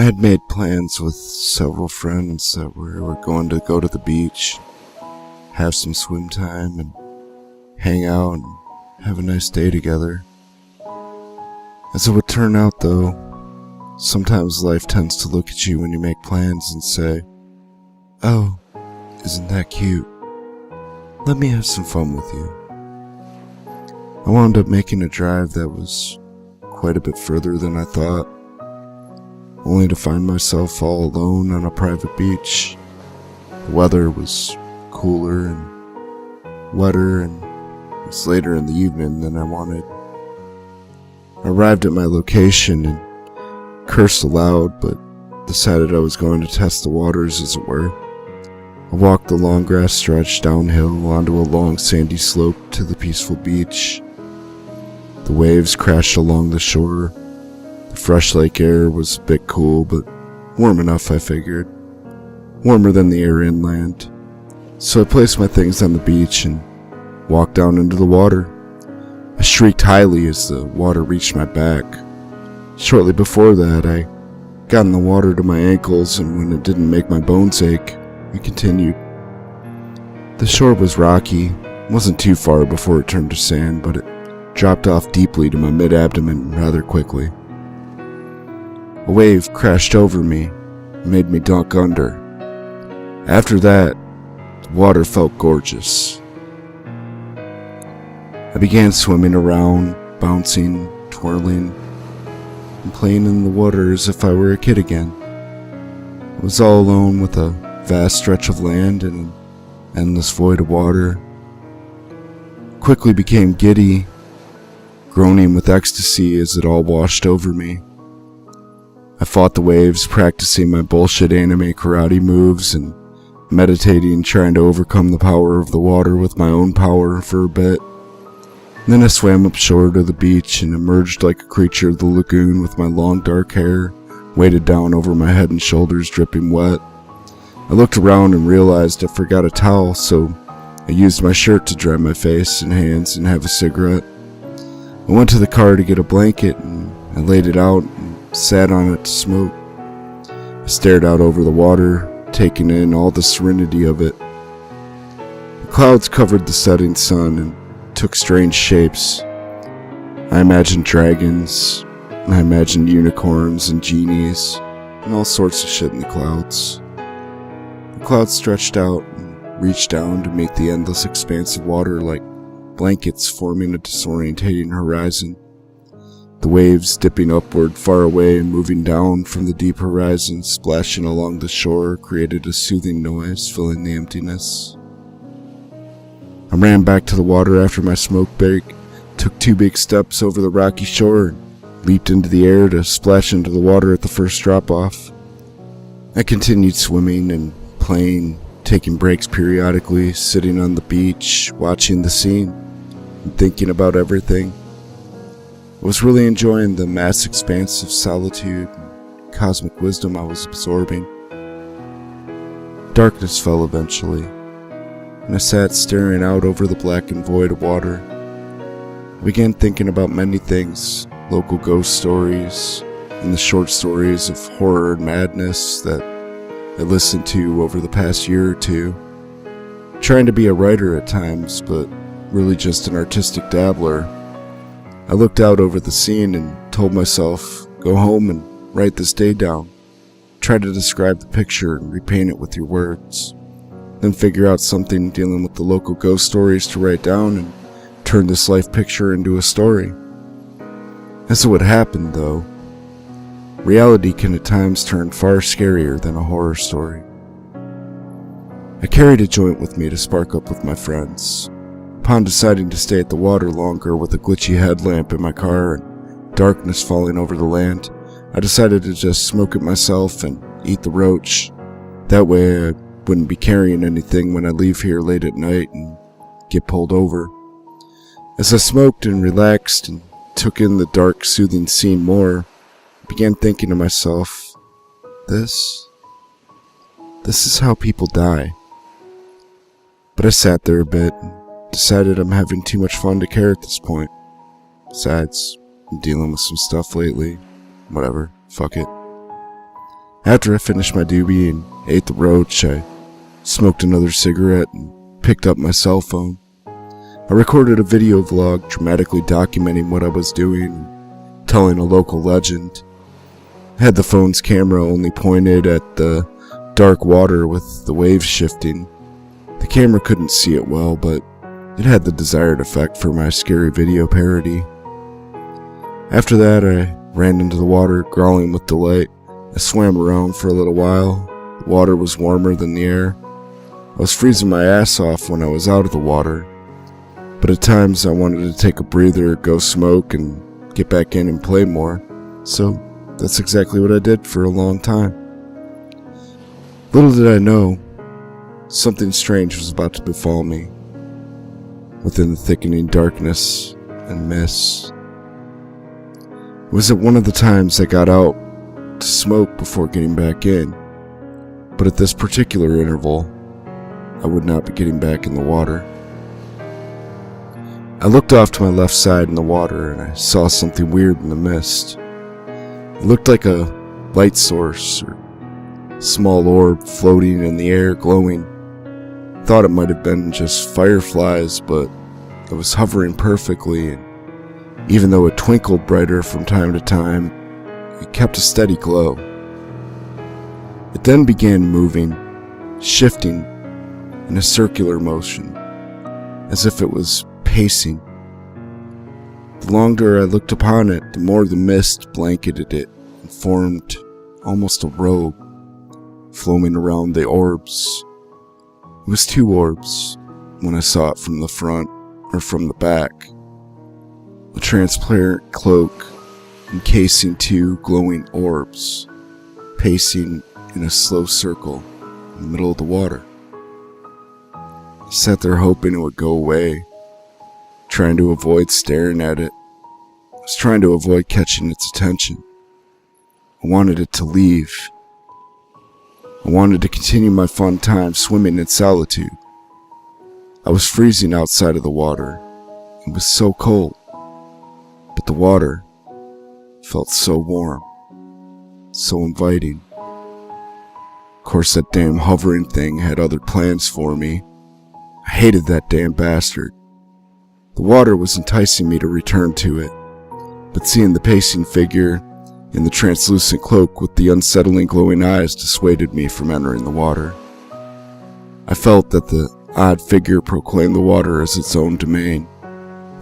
I had made plans with several friends that we were going to go to the beach, have some swim time, and hang out and have a nice day together. As it would turn out, though, sometimes life tends to look at you when you make plans and say, "Oh, isn't that cute? Let me have some fun with you." I wound up making a drive that was quite a bit further than I thought, only to find myself all alone on a private beach. The weather was cooler and wetter, and it was later in the evening than I wanted. I arrived at my location and cursed aloud, but decided I was going to test the waters, as it were. I walked the long grass stretch downhill onto a long sandy slope to the peaceful beach. The waves crashed along the shore. The fresh lake air was a bit cool, but warm enough, I figured. Warmer than the air inland. So I placed my things on the beach and walked down into the water. I shrieked highly as the water reached my back. Shortly before that, I got in the water to my ankles, and when it didn't make my bones ache, we continued. The shore was rocky. It wasn't too far before it turned to sand, but it dropped off deeply to my mid-abdomen rather quickly. A wave crashed over me and made me dunk under. After that, the water felt gorgeous. I began swimming around, bouncing, twirling, and playing in the water as if I were a kid again. I was all alone with a vast stretch of land and an endless void of water. Quickly became giddy, groaning with ecstasy as it all washed over me. I fought the waves, practicing my bullshit anime karate moves and meditating, trying to overcome the power of the water with my own power for a bit. Then I swam up shore to the beach and emerged like a creature of the lagoon with my long dark hair weighted down over my head and shoulders, dripping wet. I looked around and realized I forgot a towel, so I used my shirt to dry my face and hands and have a cigarette. I went to the car to get a blanket and I laid it out and sat on it to smoke. I stared out over the water, taking in all the serenity of it. The clouds covered the setting sun and took strange shapes. I imagined dragons, I imagined unicorns and genies, and all sorts of shit in the clouds. The clouds stretched out and reached down to meet the endless expanse of water like blankets forming a disorientating horizon. The waves dipping upward far away and moving down from the deep horizon, splashing along the shore, created a soothing noise, filling the emptiness. I ran back to the water after my smoke break, took 2 big steps over the rocky shore, and leaped into the air to splash into the water at the first drop-off. I continued swimming and playing, taking breaks periodically, sitting on the beach, watching the scene, and thinking about everything. I was really enjoying the mass expanse of solitude and cosmic wisdom I was absorbing. Darkness fell eventually, and I sat staring out over the blackened void of water. I began thinking about many things, local ghost stories, and the short stories of horror and madness that I listened to over the past year or two. Trying to be a writer at times, but really just an artistic dabbler. I looked out over the scene and told myself, go home and write this day down. Try to describe the picture and repaint it with your words. Then figure out something dealing with the local ghost stories to write down and turn this life picture into a story. As it would happen, though, reality can at times turn far scarier than a horror story. I carried a joint with me to spark up with my friends. Upon deciding to stay at the water longer with a glitchy headlamp in my car and darkness falling over the land, I decided to just smoke it myself and eat the roach. That way I wouldn't be carrying anything when I leave here late at night and get pulled over. As I smoked and relaxed and took in the dark, soothing scene more, I began thinking to myself, this is how people die. But I sat there a bit and decided I'm having too much fun to care at this point. Besides, I'm dealing with some stuff lately. Whatever, fuck it. After I finished my doobie and ate the roach, I smoked another cigarette and picked up my cell phone. I recorded a video vlog dramatically documenting what I was doing and telling a local legend. I had the phone's camera only pointed at the dark water with the waves shifting. The camera couldn't see it well, but it had the desired effect for my scary video parody. After that, I ran into the water, growling with delight. I swam around for a little while. The water was warmer than the air. I was freezing my ass off when I was out of the water, but at times I wanted to take a breather, go smoke, and get back in and play more, so that's exactly what I did for a long time. Little did I know, something strange was about to befall me. Within the thickening darkness and mist. It was at one of the times I got out to smoke before getting back in, but at this particular interval, I would not be getting back in the water. I looked off to my left side in the water and I saw something weird in the mist. It looked like a light source or small orb floating in the air, glowing. Thought it might have been just fireflies, but it was hovering perfectly, and even though it twinkled brighter from time to time, it kept a steady glow. It then began moving, shifting in a circular motion, as if it was pacing. The longer I looked upon it, the more the mist blanketed it and formed almost a robe, flowing around the orbs. It was two orbs when I saw it from the front or from the back. A transparent cloak encasing two glowing orbs, pacing in a slow circle in the middle of the water. I sat there hoping it would go away, trying to avoid staring at it. I was trying to avoid catching its attention. I wanted it to leave. I wanted to continue my fun time swimming in solitude. I was freezing outside of the water. It was so cold, but the water felt so warm, so inviting. Of course, that damn hovering thing had other plans for me. I hated that damn bastard. The water was enticing me to return to it, but seeing the pacing figure in the translucent cloak with the unsettling glowing eyes dissuaded me from entering the water. I felt that the odd figure proclaimed the water as its own domain,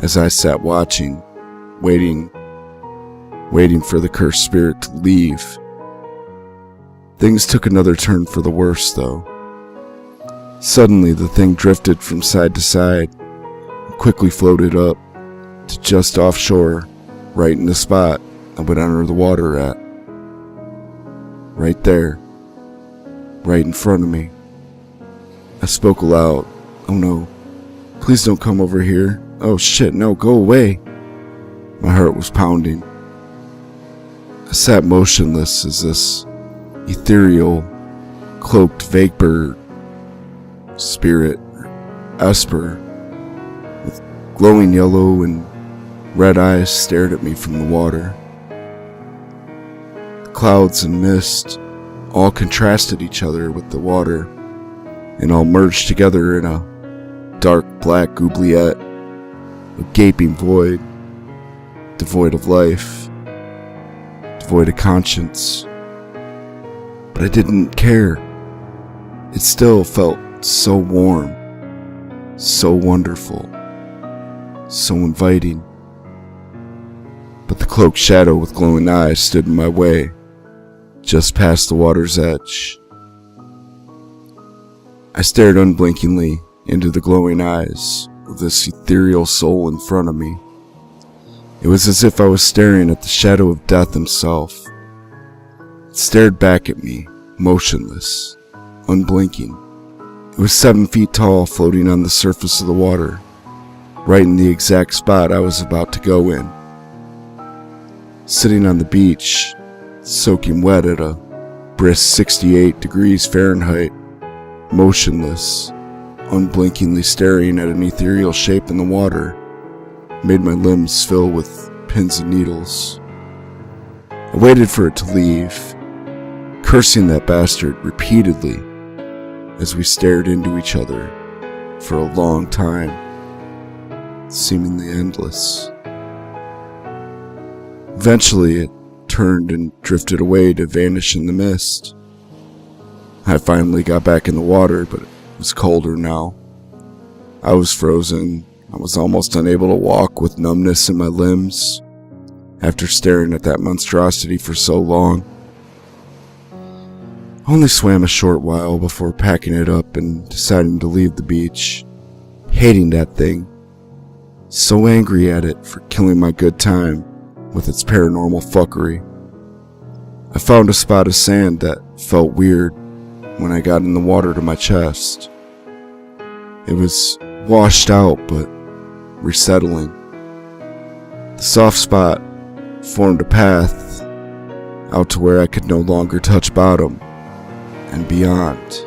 as I sat watching, waiting for the cursed spirit to leave. Things took another turn for the worse, though. Suddenly, the thing drifted from side to side and quickly floated up to just offshore, right in the spot I would enter the water at. Right there, right in front of me. I spoke aloud. "Oh no, please don't come over here. Oh shit, no, go away." My heart was pounding. I sat motionless as this ethereal, cloaked vapor spirit, Esper, with glowing yellow and red eyes stared at me from the water. The clouds and mist all contrasted each other with the water, and all merged together in a dark black oubliette, a gaping void, devoid of life, devoid of conscience. But I didn't care. It still felt so warm, so wonderful, so inviting. But the cloaked shadow with glowing eyes stood in my way, just past the water's edge. I stared unblinkingly into the glowing eyes of this ethereal soul in front of me. It was as if I was staring at the shadow of death himself. It stared back at me, motionless, unblinking. It was 7 feet tall, floating on the surface of the water, right in the exact spot I was about to go in. Sitting on the beach, soaking wet at a brisk 68 degrees Fahrenheit, motionless, unblinkingly staring at an ethereal shape in the water, made my limbs fill with pins and needles. I waited for it to leave, cursing that bastard repeatedly as we stared into each other for a long time, seemingly endless. Eventually, it turned and drifted away to vanish in the mist. I finally got back in the water, but it was colder now. I was frozen. I was almost unable to walk with numbness in my limbs after staring at that monstrosity for so long. I only swam a short while before packing it up and deciding to leave the beach, hating that thing, so angry at it for killing my good time with its paranormal fuckery. I found a spot of sand that felt weird when I got in the water to my chest. It was washed out but resettling. The soft spot formed a path out to where I could no longer touch bottom and beyond.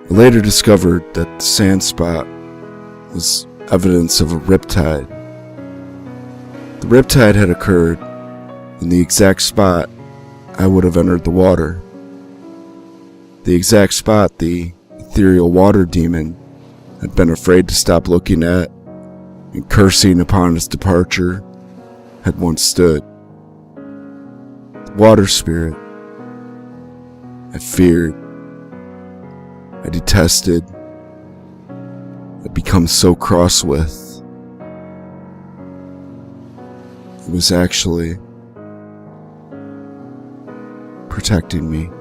I later discovered that the sand spot was evidence of a riptide. The riptide had occurred in the exact spot I would have entered the water. The exact spot the ethereal water demon had been afraid to stop looking at and cursing upon its departure had once stood. The water spirit I feared, I detested, I'd become so cross with. It was actually protecting me.